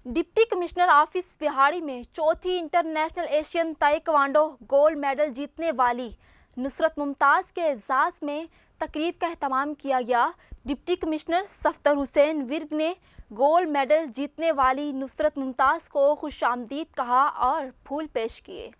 Deputy commissioner office Vehari में चौथी international Asian taekwondo gold medal जीतने वाली नुसरत मुमताज़ के एजाज़ में तकरीब का एहतमाम किया गया। डिप्टी कमिश्नर सफदर हुसैन विर्क ने गोल्ड मेडल जीतने वाली नुसरत मुमताज़ को खुशामदीद कहा और फूल पेश किए।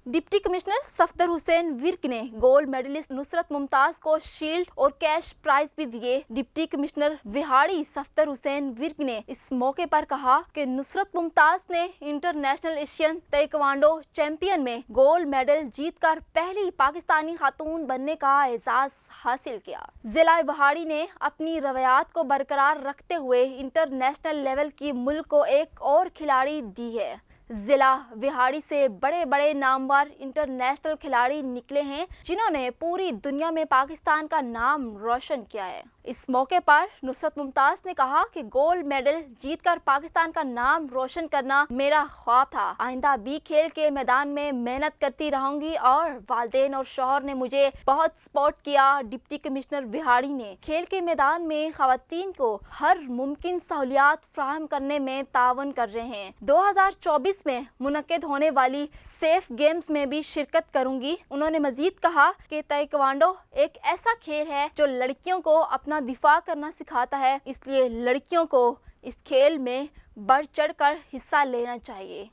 डिप्टी कमिश्नर सफदर हुसैन विर्क ने गोल्ड मेडलिस्ट नुसरत मुमताज़ को शील्ड और कैश प्राइज भी दिए। डिप्टी कमिश्नर विहाड़ी सफदर हुसैन विर्क ने इस मौके पर कहा कि नुसरत मुमताज़ ने इंटरनेशनल एशियन ताइक्वांडो चैंपियन में गोल्ड मेडल जीतकर पहली पाकिस्तानी खातून बनने का एजाज हासिल किया। जिला विहाड़ी ने अपनी रवायात को बरकरार रखते हुए इंटरनेशनल लेवल की मुल्क को एक और खिलाड़ी दी है। जिला विहाड़ी से बड़े बड़े नामवर इंटरनेशनल खिलाड़ी निकले हैं जिन्होंने पूरी दुनिया में पाकिस्तान का नाम रोशन किया है। इस मौके पर नुसरत मुमताज़ ने कहा कि गोल्ड मेडल जीतकर पाकिस्तान का नाम रोशन करना मेरा ख्वाब था। आइंदा भी खेल के मैदान में मेहनत करती रहूंगी और वालिदैन और शौहर ने मुझे बहुत सपोर्ट किया। डिप्टी कमिश्नर विहाड़ी ने खेल के मैदान में खवातीन को हर मुमकिन सहूलियात फराहम करने में तावन कर रहे हैं। 2024 में मुनक्किद होने वाली सेफ गेम्स में भी शिरकत करूंगी। उन्होंने मजीद कहा कि ताइक्वांडो एक ऐसा खेल है जो लड़कियों को अपना दिफा करना सिखाता है, इसलिए लड़कियों को इस खेल में बढ़ चढ़कर हिस्सा लेना चाहिए।